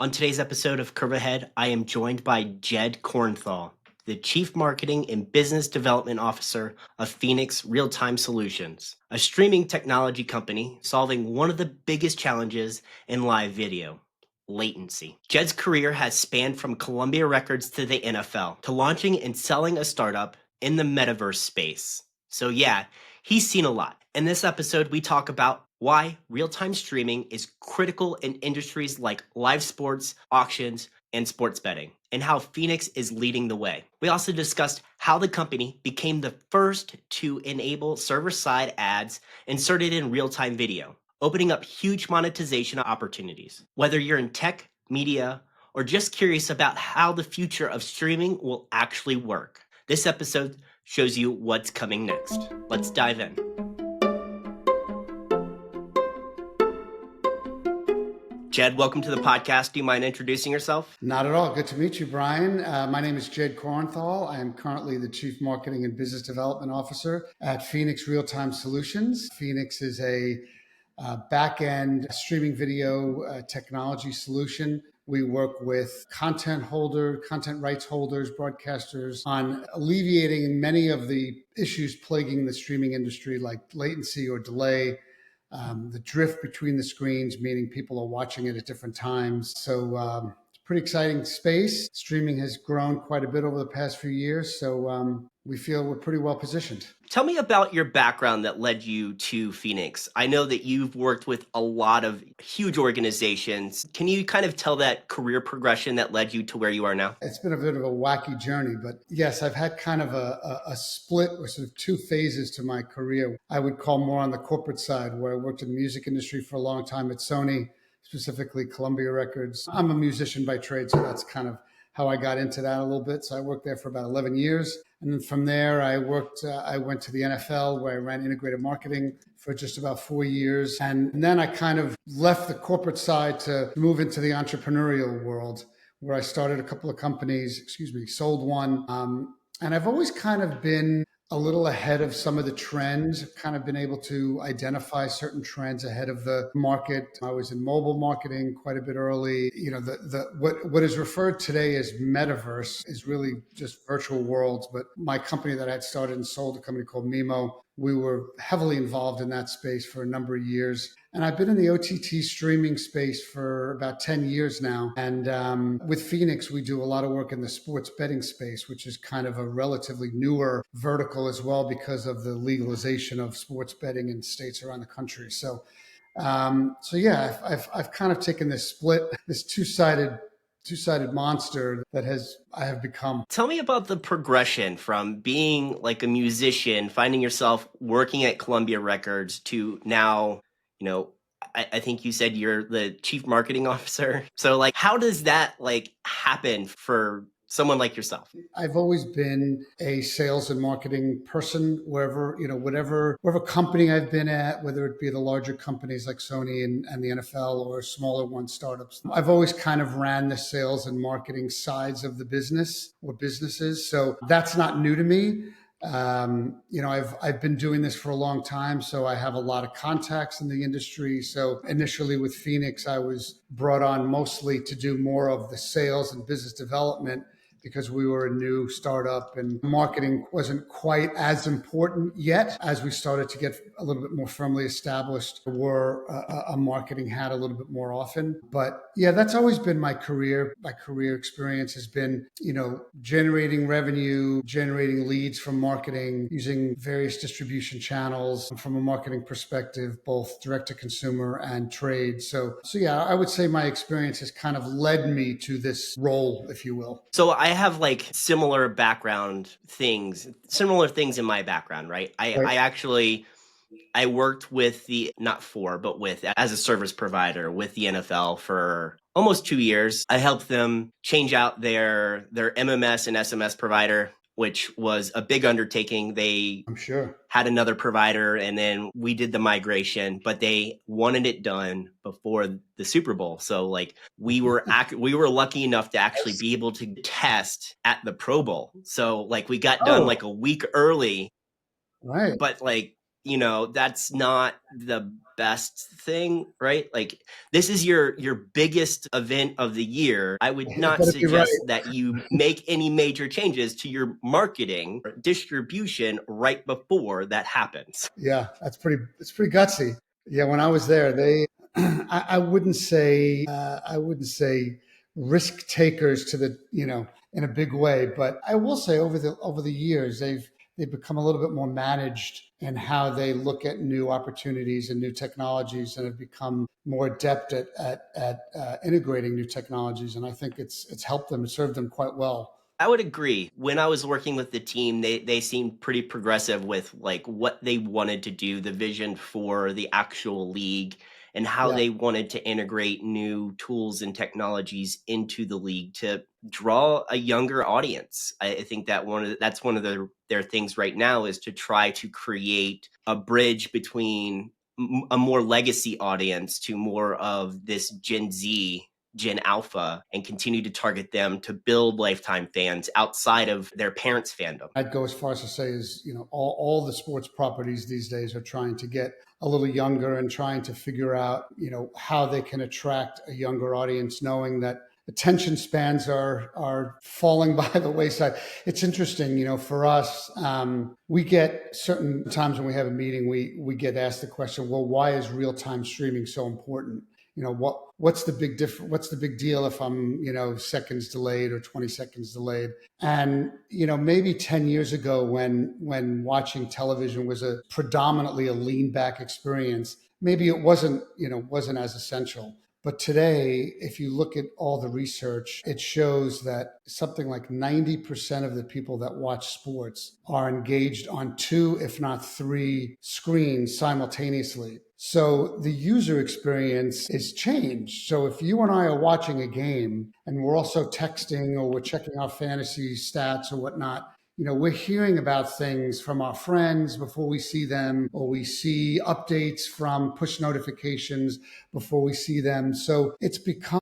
On today's episode of Curve Ahead, I am joined by Jed Corenthal, the Chief Marketing and Business Development Officer of Phenix Real-Time Solutions, a streaming technology company solving one of the biggest challenges in live video: latency. Jed's career has spanned from Columbia Records to the NFL, to launching and selling a startup in the metaverse space. So yeah, he's seen a lot. In this episode, we talk about why real-time streaming is critical in industries like live sports, auctions, and sports betting, and how Phenix is leading the way. We also discussed how the company became the first to enable server-side ads inserted in real-time video, opening up huge monetization opportunities. Whether you're in tech, media, or just curious about how the future of streaming will actually work, this episode shows you what's coming next. Let's dive in. Jed, welcome to the podcast. Do you mind introducing yourself? Not at all. Good to meet you, Brian. My name is Jed Corenthal. I am currently the Chief Marketing and Business Development Officer at Phenix Real-Time Solutions. Phenix is a back-end streaming video technology solution. We work with content rights holders, broadcasters on alleviating many of the issues plaguing the streaming industry, like latency or delay, the drift between the screens, meaning people are watching it at different times. So it's a pretty exciting space. Streaming has grown quite a bit over the past few years. So we feel we're pretty well positioned. Tell me about your background that led you to Phenix. I know that you've worked with a lot of huge organizations. Can you kind of tell that career progression that led you to where you are now? It's been a bit of a wacky journey, but yes, I've had kind of a split or sort of two phases to my career. I would call more on the corporate side, where I worked in the music industry for a long time at Sony, specifically Columbia Records. I'm a musician by trade, so that's kind of how I got into that a little bit. So I worked there for about 11 years. And then from there, I went to the NFL, where I ran integrated marketing for just about 4 years. And then I kind of left the corporate side to move into the entrepreneurial world, where I started a couple of companies, sold one. And I've always kind of been a little ahead of some of the trends, kind of been able to identify certain trends ahead of the market. I was in mobile marketing quite a bit early. You know, what is referred today as metaverse is really just virtual worlds. But my company that I had started and sold, a company called MIMO, we were heavily involved in that space for a number of years. And I've been in the OTT streaming space for about 10 years now. And with Phenix, we do a lot of work in the sports betting space, which is kind of a relatively newer vertical as well, because of the legalization of sports betting in states around the country. So yeah, I've kind of taken this split, this two-sided monster that I have become. Tell me about the progression from being like a musician, finding yourself working at Columbia Records, to now, you know, I think you said you're the chief marketing officer. So like, how does that like happen for someone like yourself? I've always been a sales and marketing person wherever, whatever company I've been at, whether it be the larger companies like Sony and the NFL, or smaller ones, startups. I've always kind of ran the sales and marketing sides of the business or businesses. So that's not new to me. I've been doing this for a long time, so I have a lot of contacts in the industry. So initially with Phenix, I was brought on mostly to do more of the sales and business development, because we were a new startup and marketing wasn't quite as important yet. As we started to get a little bit more firmly established, wore a marketing hat a little bit more often. But yeah, that's always been my career. My career experience has been, generating revenue, generating leads from marketing, using various distribution channels from a marketing perspective, both direct to consumer and trade. So yeah, I would say my experience has kind of led me to this role, if you will. So I have like similar things in my background, right? I worked with as a service provider with the NFL for almost 2 years. I helped them change out their MMS and SMS provider, which was a big undertaking. I'm sure had another provider, and then we did the migration, but they wanted it done before the Super Bowl. So like we were lucky enough to actually be able to test at the Pro Bowl. So like we got done like a week early. Right. But like that's not the best thing, right? Like, this is your biggest event of the year. I would It not better be right. suggest that you make any major changes to your marketing or distribution right before that happens. Yeah, it's pretty gutsy. Yeah, when I was there, I wouldn't say risk takers to the, in a big way, but I will say over the years, they've become a little bit more managed in how they look at new opportunities and new technologies, and have become more adept at integrating new technologies. And I think it's helped them, it's served them quite well. I would agree. When I was working with the team, they seemed pretty progressive with like what they wanted to do, the vision for the actual league, and how Yeah. they wanted to integrate new tools and technologies into the league to draw a younger audience. I think that that's one of their things right now, is to try to create a bridge between a more legacy audience to more of this Gen Z, Gen Alpha, and continue to target them to build lifetime fans outside of their parents' fandom. I'd go as far as to say is, all the sports properties these days are trying to get a little younger and trying to figure out, how they can attract a younger audience, knowing that attention spans are falling by the wayside. It's interesting, for us, we get certain times when we have a meeting, we get asked the question, well, why is real time streaming so important? What's the big what's the big deal if I'm, seconds delayed or 20 seconds delayed? And, maybe 10 years ago, when watching television was a predominantly a lean back experience, maybe it wasn't as essential. But today, if you look at all the research, it shows that something like 90% of the people that watch sports are engaged on two, if not three screens simultaneously. So the user experience is changed. So if you and I are watching a game and we're also texting, or we're checking our fantasy stats or whatnot, we're hearing about things from our friends before we see them, or we see updates from push notifications before we see them. So it's become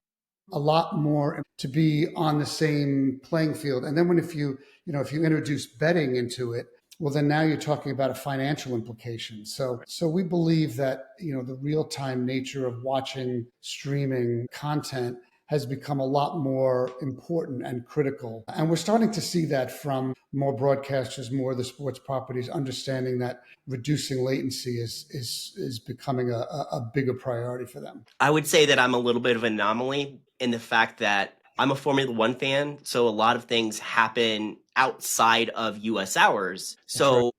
a lot more to be on the same playing field. And then if you introduce betting into it, well, then now you're talking about a financial implication. So we believe that, the real time nature of watching streaming content has become a lot more important and critical. And we're starting to see that from more broadcasters, more of the sports properties, understanding that reducing latency is becoming a bigger priority for them. I would say that I'm a little bit of an anomaly in the fact that I'm a Formula One fan, so a lot of things happen outside of US hours. That's right. So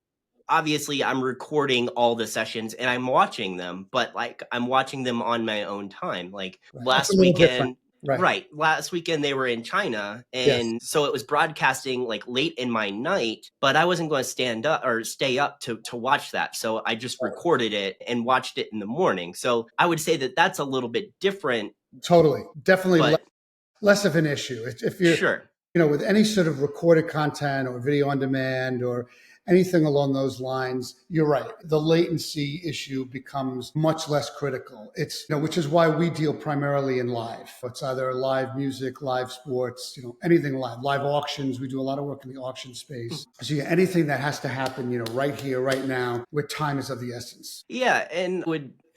obviously I'm recording all the sessions and I'm watching them, but like I'm watching them on my own time. Like Right. That's a last little different. weekend, Right. right? Last weekend they were in China, Yes. and so it was broadcasting like late in my night, but I wasn't going to stand up or stay up to watch that. So I just recorded it and watched it in the morning. So I would say that that's a little bit different, Totally. Definitely but less of an issue. If you're, sure. with any sort of recorded content or video on demand or anything along those lines, you're right. The latency issue becomes much less critical. It's, which is why we deal primarily in live. It's either live music, live sports, anything live auctions. We do a lot of work in the auction space. So yeah, anything that has to happen, right here, right now, where time is of the essence. Yeah, and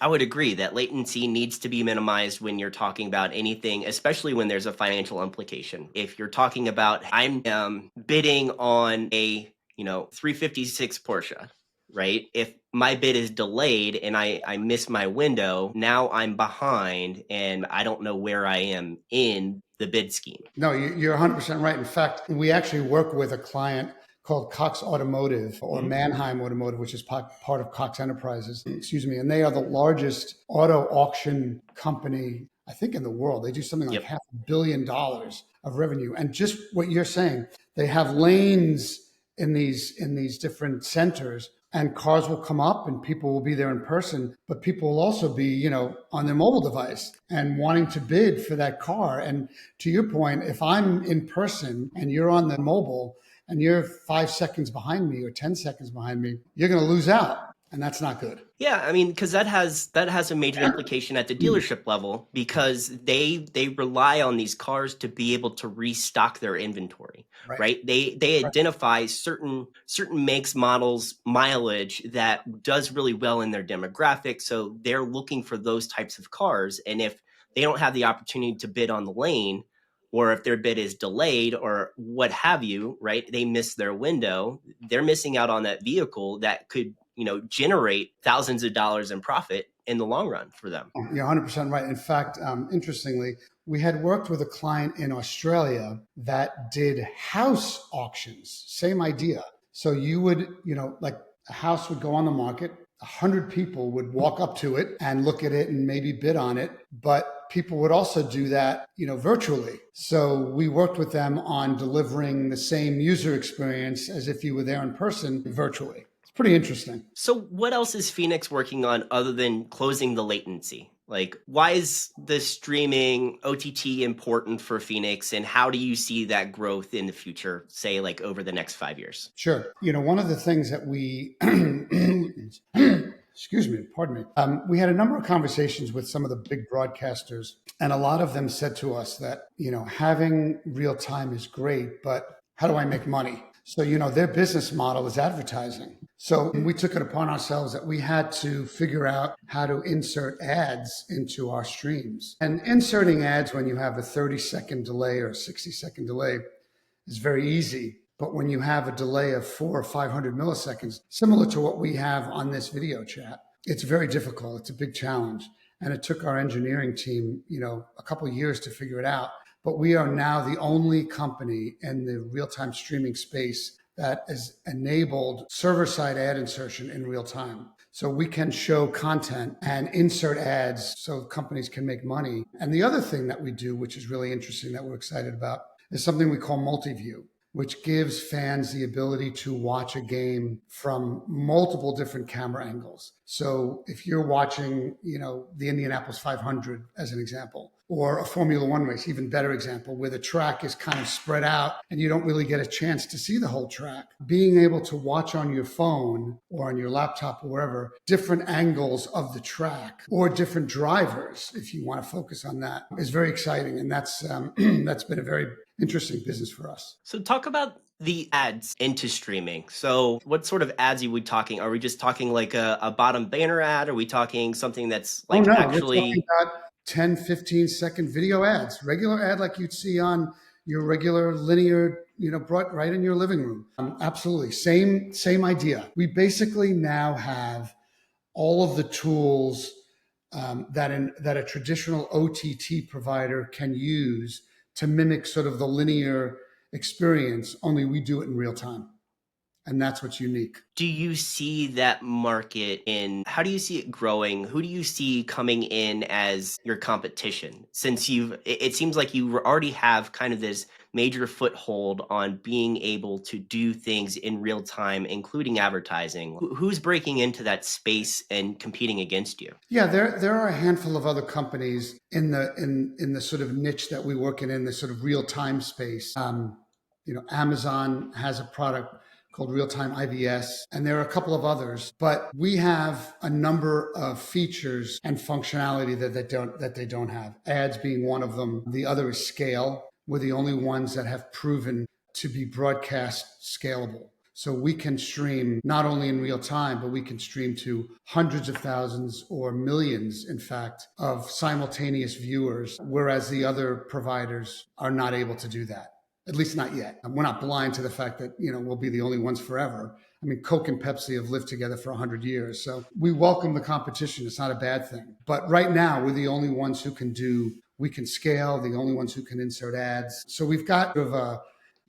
I would agree that latency needs to be minimized when you're talking about anything, especially when there's a financial implication. If you're talking about I'm bidding on a 356 Porsche, right? If my bid is delayed and I miss my window, now I'm behind and I don't know where I am in the bid scheme. No, you're 100% right. In fact, we actually work with a client called Cox Automotive, or Mannheim Automotive, which is part of Cox Enterprises, excuse me. And they are the largest auto auction company, I think, in the world. They do something like Yep. $500 million of revenue. And just what you're saying, they have lanes in these different centers, and cars will come up and people will be there in person, but people will also be, on their mobile device and wanting to bid for that car. And to your point, if I'm in person and you're on the mobile and you're 5 seconds behind me or 10 seconds behind me, you're going to lose out. And that's not good. Yeah, I mean, because that has a major implication at the dealership level because they rely on these cars to be able to restock their inventory, Right. right? They identify certain makes, models, mileage that does really well in their demographic, so they're looking for those types of cars. And if they don't have the opportunity to bid on the lane, or if their bid is delayed or what have you, right? They miss their window. They're missing out on that vehicle that could, generate thousands of dollars in profit in the long run for them. You're 100% right. In fact, interestingly, we had worked with a client in Australia that did house auctions. Same idea. So you would, like a house would go on the market, 100 people would walk up to it and look at it and maybe bid on it, but people would also do that, virtually. So we worked with them on delivering the same user experience as if you were there in person virtually. It's pretty interesting. So what else is Phoenix working on other than closing the latency? Like, why is the streaming OTT important for Phoenix, and how do you see that growth in the future, say, like over the next 5 years? Sure. One of the things that we, excuse me, pardon me, we had a number of conversations with some of the big broadcasters, and a lot of them said to us that, having real time is great, but how do I make money? So, their business model is advertising. So we took it upon ourselves that we had to figure out how to insert ads into our streams. And inserting ads when you have a 30-second delay or a 60-second delay is very easy. But when you have a delay of 400 or 500 milliseconds, similar to what we have on this video chat, it's very difficult. It's a big challenge. And it took our engineering team, a couple of years to figure it out. But we are now the only company in the real-time streaming space that has enabled server-side ad insertion in real time. So we can show content and insert ads so companies can make money. And the other thing that we do, which is really interesting that we're excited about, is something we call multi-view, which gives fans the ability to watch a game from multiple different camera angles. So if you're watching, the Indianapolis 500 as an example, or a Formula One race, even better example, where the track is kind of spread out and you don't really get a chance to see the whole track, being able to watch on your phone or on your laptop or wherever, different angles of the track or different drivers, if you want to focus on that, is very exciting. And that's that's been a very interesting business for us. So talk about the ads into streaming. So what sort of ads are we talking? Are we just talking like a bottom banner ad? Are we talking something that's like Oh, no, we're talking actually about 10, 15-second video ads, regular ad like you'd see on your regular linear, brought right in your living room. Absolutely. Same idea. We basically now have all of the tools that a traditional OTT provider can use to mimic sort of the linear experience, only we do it in real time. And that's what's unique. do you see that market how do you see it growing? Who do you see coming in as your competition? Since it seems like you already have kind of this major foothold on being able to do things in real time, including advertising. Who's breaking into that space and competing against you? Yeah, there are a handful of other companies in the sort of niche that we work in the sort of real time space. Amazon has a product called Real-Time IVS, and there are a couple of others, but we have a number of features and functionality that they don't have. Ads being one of them. The other is scale. We're the only ones that have proven to be broadcast scalable. So we can stream not only in real time, but we can stream to hundreds of thousands or millions, in fact, of simultaneous viewers, whereas the other providers are not able to do that. At least not yet. We're not blind to the fact that, we'll be the only ones forever. I mean, Coke and Pepsi have lived together for 100 years. So we welcome the competition. It's not a bad thing. But right now, we're the only ones who we can scale, the only ones who can insert ads. So we've got sort of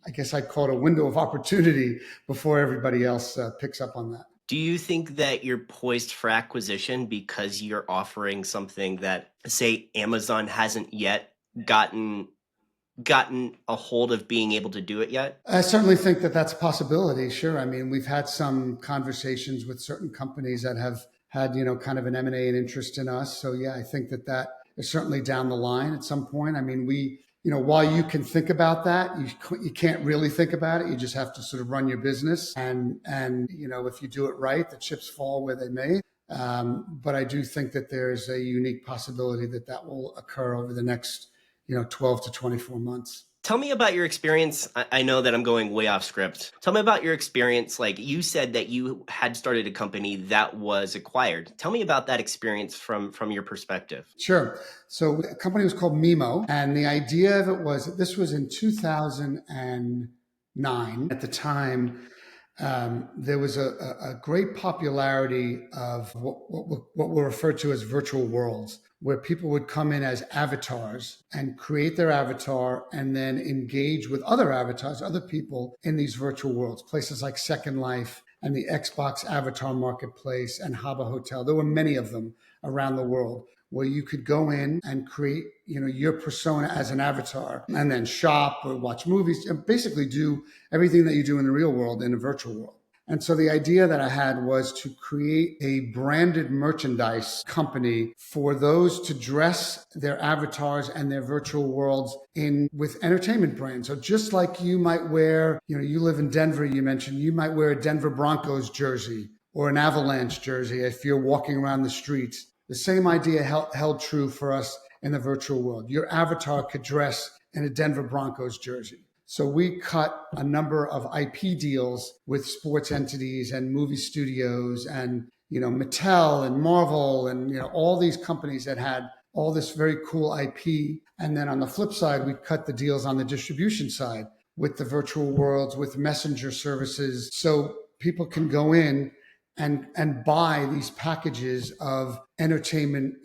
I guess I'd call it a window of opportunity before everybody else picks up on that. Do you think that you're poised for acquisition because you're offering something that, say, Amazon hasn't yet gotten a hold of being able to do it yet? I certainly think that that's a possibility. Sure. I mean, we've had some conversations with certain companies that have had, kind of an M&A and interest in us. So yeah, I think that is certainly down the line at some point. I mean, while you can think about that, you can't really think about it. You just have to sort of run your business, and if you do it right, the chips fall where they may. But I do think that there's a unique possibility that will occur over the next 12 to 24 months. Tell me about your experience. I know that I'm going way off script. Tell me about your experience. Like you said that you had started a company that was acquired. Tell me about that experience from your perspective. Sure. So the company was called MIMO, and the idea of it was that this was in 2009. At the time, there was a great popularity of what were referred to as virtual worlds, where people would come in as avatars and create their avatar and then engage with other avatars, other people in these virtual worlds, places like Second Life and the Xbox Avatar Marketplace and Habba Hotel. There were many of them around the world where you could go in and create, your persona as an avatar and then shop or watch movies and basically do everything that you do in the real world in a virtual world. And so the idea that I had was to create a branded merchandise company for those to dress their avatars and their virtual worlds in with entertainment brands. So just like you might wear, you live in Denver, you mentioned, you might wear a Denver Broncos jersey or an Avalanche jersey if you're walking around the streets. The same idea held true for us in the virtual world. Your avatar could dress in a Denver Broncos jersey. So we cut a number of IP deals with sports entities and movie studios and, Mattel and Marvel and, all these companies that had all this very cool IP. And then on the flip side, we cut the deals on the distribution side with the virtual worlds, with messenger services. So people can go in and buy these packages of entertainment,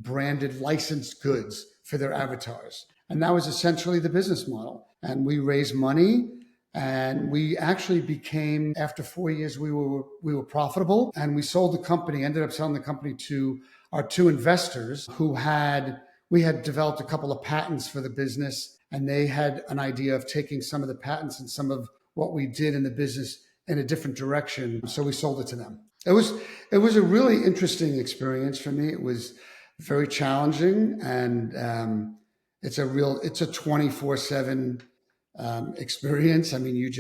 branded licensed goods for their avatars. And that was essentially the business model. And we raised money, and we actually became, after 4 years, we were profitable, and we sold the company, ended up selling the company to our two investors we had developed a couple of patents for the business, and they had an idea of taking some of the patents and some of what we did in the business in a different direction. So we sold it to them. It was a really interesting experience for me. It was very challenging, and it's a 24/7 experience. I mean, you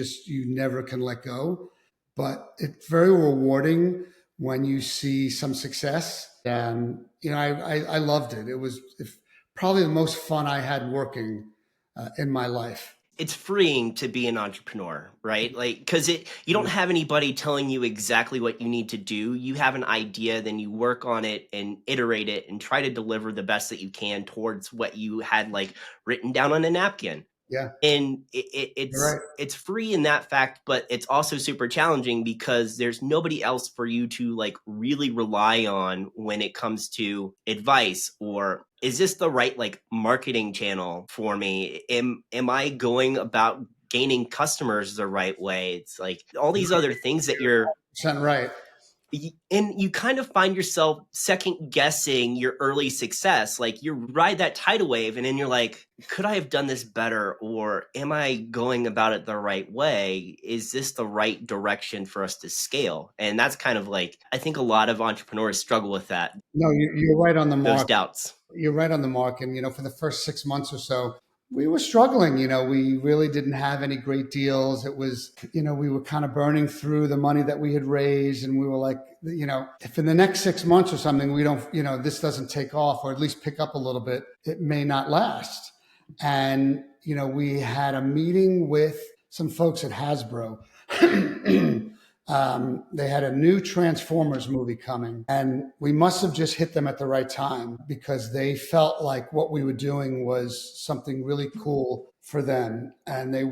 never can let go, but it's very rewarding when you see some success. And I loved it. It was probably the most fun I had working in my life. It's freeing to be an entrepreneur, right? Like, because you don't have anybody telling you exactly what you need to do. You have an idea, then you work on it and iterate it and try to deliver the best that you can towards what you had like written down on a napkin. Yeah. And You're right. it's free in that fact, but it's also super challenging because there's nobody else for you to like really rely on when it comes to advice, or is this the right like marketing channel for me? Am I going about gaining customers the right way? It's like all these other things that you're Right. and you kind of find yourself second guessing your early success. Like you ride that tidal wave and then you're like, could I have done this better? Or am I going about it the right way? Is this the right direction for us to scale? And that's kind of like, I think a lot of entrepreneurs struggle with that. No, you're right on the Those mark. doubts. You're right on the mark. And, for the first 6 months or so, we were struggling. We really didn't have any great deals. It was, we were kind of burning through the money that we had raised. And we were like, if in the next 6 months or something, we don't, this doesn't take off or at least pick up a little bit, it may not last. And, we had a meeting with some folks at Hasbro. They had a new Transformers movie coming, and we must have just hit them at the right time because they felt like what we were doing was something really cool for them. And they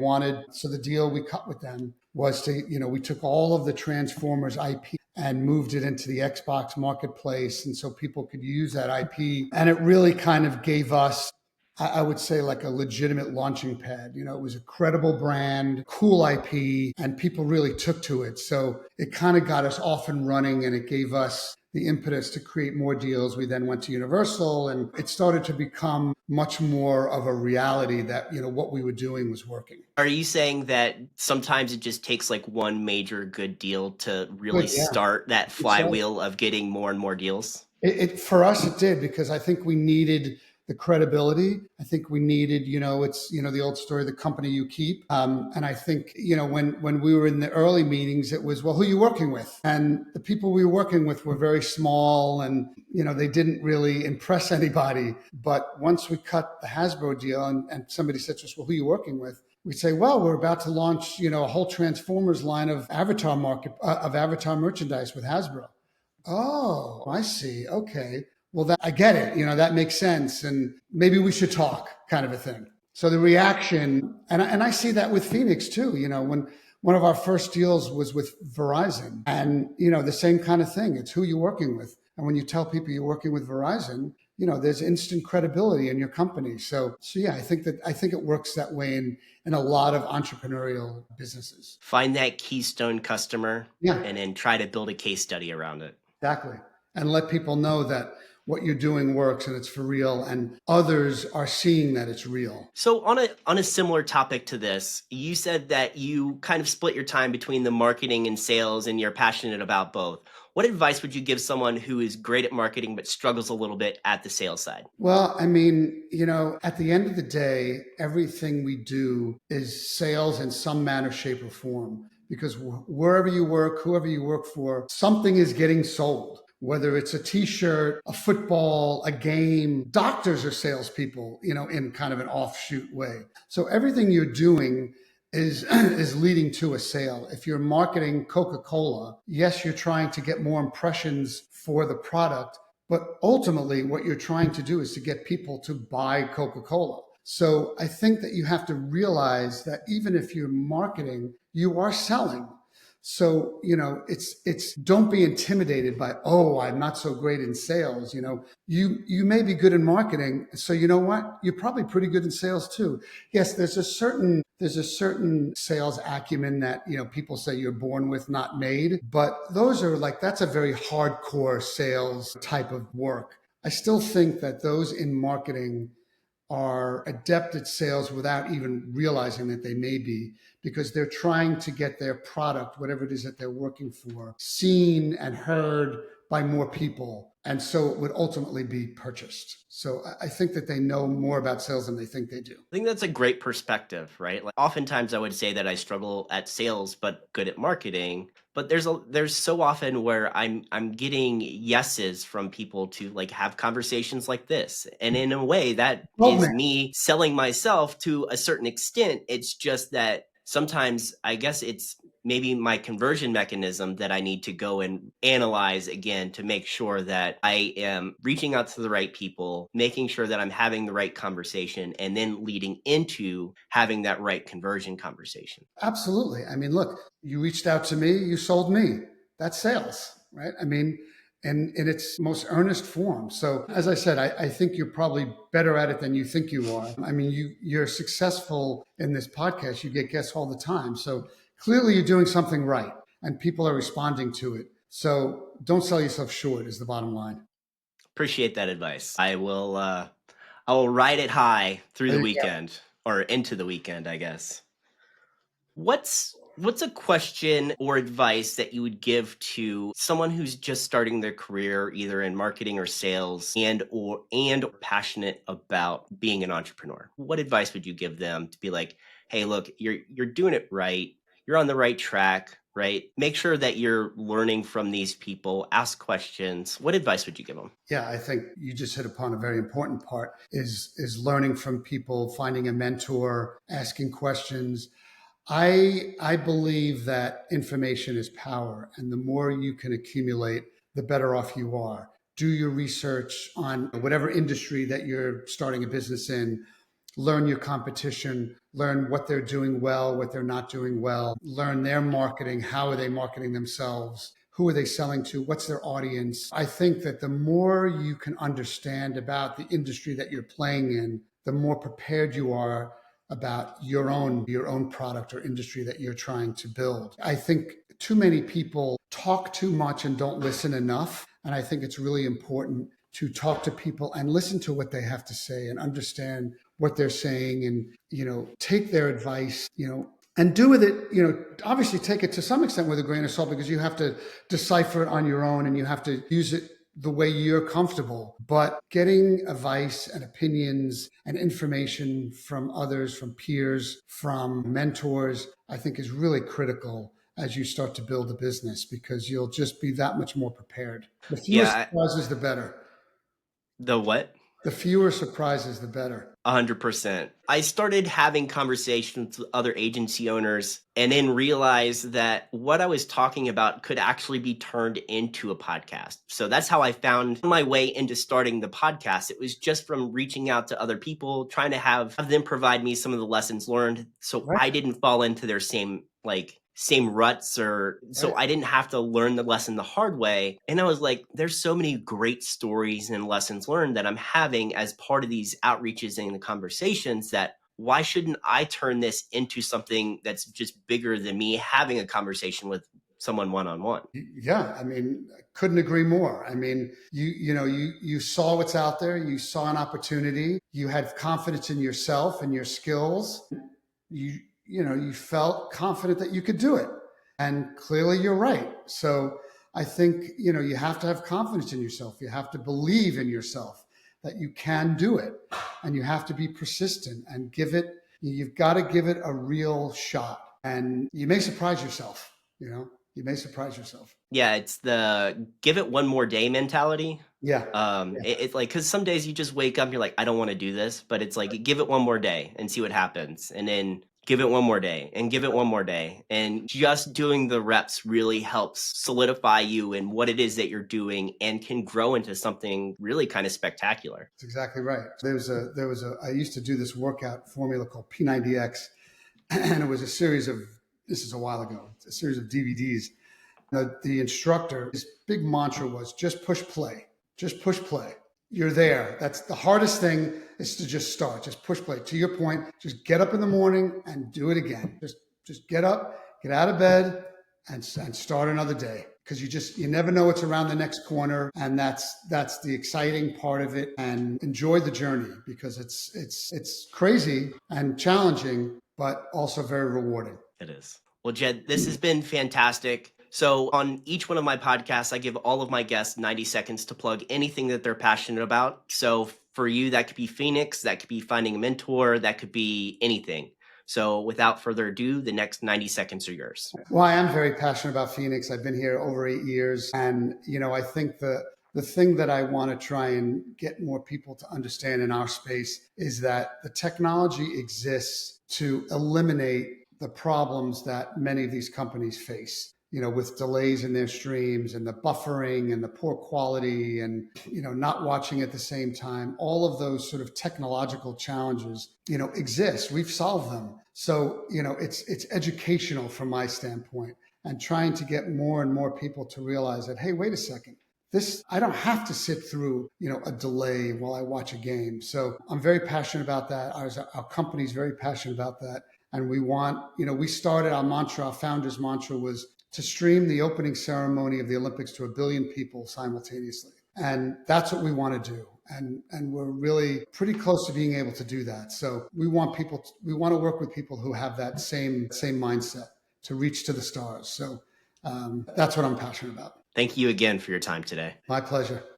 so the deal we cut with them was to, we took all of the Transformers IP and moved it into the Xbox marketplace. And so people could use that IP. And it really kind of gave us, I would say, like a legitimate launching pad. It was a credible brand, cool IP, and people really took to it. So it kind of got us off and running, and it gave us the impetus to create more deals. We then went to Universal, and it started to become much more of a reality that, what we were doing was working. Are you saying that sometimes it just takes like one major good deal to really start that flywheel of getting more and more deals? For us, it did, because I think we needed the credibility. I think we needed, it's, the old story, the company you keep. And I think, when we were in the early meetings, it was, well, who are you working with? And the people we were working with were very small and, they didn't really impress anybody. But once we cut the Hasbro deal and somebody said to us, well, who are you working with? We'd say, well, we're about to launch, a whole Transformers line of avatar merchandise with Hasbro. Oh, I see. Okay. Well, I get it. That makes sense. And maybe we should talk, kind of a thing. So the reaction, and I see that with Phenix too, when one of our first deals was with Verizon, and, the same kind of thing. It's who you're working with. And when you tell people you're working with Verizon, there's instant credibility in your company. So yeah, I think it works that way in a lot of entrepreneurial businesses. Find that keystone customer, Yeah, and then try to build a case study around it. exactly. And let people know that what you're doing works and it's for real, and others are seeing that it's real. So on a similar topic to this, you said that you kind of split your time between the marketing and sales, and you're passionate about both. What advice would you give someone who is great at marketing but struggles a little bit at the sales side? Well, I mean, at the end of the day, everything we do is sales in some manner, shape, or form. Because wherever you work, whoever you work for, something is getting sold. Whether it's a t-shirt, a football, a game, doctors are salespeople, in kind of an offshoot way. So everything you're doing is leading to a sale. If you're marketing Coca-Cola, yes, you're trying to get more impressions for the product, but ultimately what you're trying to do is to get people to buy Coca-Cola. So I think that you have to realize that even if you're marketing, you are selling. So, it's don't be intimidated by, oh, I'm not so great in sales. You may be good in marketing. So you know what? You're probably pretty good in sales too. Yes, there's a certain sales acumen that, people say you're born with, not made. But those are that's a very hardcore sales type of work. I still think that those in marketing are adept at sales without even realizing that they may be, because they're trying to get their product, whatever it is that they're working for, seen and heard by more people. And so it would ultimately be purchased. So I think that they know more about sales than they think they do. I think that's a great perspective, right? Like oftentimes I would say that I struggle at sales but good at marketing, but there's so often where I'm getting yeses from people to have conversations like this. And in a way that Oh, is man. me selling myself to a certain extent. It's just that sometimes I guess it's maybe my conversion mechanism that I need to go and analyze again to make sure that I am reaching out to the right people, making sure that I'm having the right conversation, and then leading into having that right conversion conversation. Absolutely. I mean, look, you reached out to me, you sold me. That's sales, right? I mean, and in its most earnest form. So, as I said, I think you're probably better at it than you think you are. I mean, you're successful in this podcast. You get guests all the time. So clearly you're doing something right and people are responding to it. So don't sell yourself short is the bottom line. Appreciate that advice. I will ride it high through There the you go. weekend, or into the weekend, I guess. What's a question or advice that you would give to someone who's just starting their career either in marketing or sales and passionate about being an entrepreneur? What advice would you give them to be like, "Hey, look, you're doing it right. You're on the right track, right? Make sure that you're learning from these people, ask questions." What advice would you give them? Yeah, I think you just hit upon a very important part is learning from people, finding a mentor, asking questions. I believe that information is power, and the more you can accumulate, the better off you are. Do your research on whatever industry that you're starting a business in. Learn your competition, learn what they're doing well, what they're not doing well, learn their marketing, how are they marketing themselves, who are they selling to, what's their audience. I think that the more you can understand about the industry that you're playing in, the more prepared you are about your own product or industry that you're trying to build. I think too many people talk too much and don't listen enough, and I think it's really important to talk to people and listen to what they have to say and understand what they're saying, and take their advice, and do with it, obviously take it to some extent with a grain of salt, because you have to decipher it on your own and you have to use it the way you're comfortable, but getting advice and opinions and information from others, from peers, from mentors, I think is really critical as you start to build a business, because you'll just be that much more prepared. The fewer Yeah, surprises, the better. the what? The fewer surprises, the better. 100%. I started having conversations with other agency owners and then realized that what I was talking about could actually be turned into a podcast. So that's how I found my way into starting the podcast. It was just from reaching out to other people, trying to have them provide me some of the lessons learned so Right. I didn't fall into their same ruts, or so Right. I didn't have to learn the lesson the hard way. And I was like, there's so many great stories and lessons learned that I'm having as part of these outreaches and the conversations, that why shouldn't I turn this into something that's just bigger than me having a conversation with someone one on one? Yeah, I mean, I couldn't agree more. I mean, you saw what's out there, you saw an opportunity, you had confidence in yourself and your skills. You felt confident that you could do it. And clearly you're right. So I think, you have to have confidence in yourself. You have to believe in yourself that you can do it, and you have to be persistent and you've got to give it a real shot, and you may surprise yourself, you may surprise yourself. Yeah, it's the give it one more day mentality. Yeah. It's like, because some days you just wake up and you're like, I don't want to do this, but it's like, give it one more day and see what happens. And then give it one more day and give it one more day. And just doing the reps really helps solidify you in what it is that you're doing and can grow into something really kind of spectacular. That's exactly right. I used to do this workout formula called P90X, and it was this is a while ago, a series of DVDs. The instructor, his big mantra was just push play, just push play. You're there. That's the hardest thing, is to just start, just push play. To your point, just get up in the morning and do it again. Just get up, get out of bed, and start another day. Because you never know what's around the next corner, and that's the exciting part of it. And enjoy the journey, because it's crazy and challenging, but also very rewarding. It is. Well, Jed, this has been fantastic. So, on each one of my podcasts, I give all of my guests 90 seconds to plug anything that they're passionate about. So, for you, that could be Phoenix, that could be finding a mentor, that could be anything. So, without further ado, the next 90 seconds are yours. Well, I am very passionate about Phoenix. I've been here over 8 years. And, I think the thing that I want to try and get more people to understand in our space is that the technology exists to eliminate the problems that many of these companies face, with delays in their streams and the buffering and the poor quality and, not watching at the same time. All of those sort of technological challenges, exist. We've solved them. So, it's educational from my standpoint, and trying to get more and more people to realize that, hey, wait a second. I don't have to sit through, a delay while I watch a game. So I'm very passionate about that. Our company's very passionate about that. And we want, we started our founder's mantra was to stream the opening ceremony of the Olympics to 1 billion people simultaneously. And that's what we want to do. And we're really pretty close to being able to do that. So we want to work with people who have that same mindset to reach to the stars. So that's what I'm passionate about. Thank you again for your time today. My pleasure.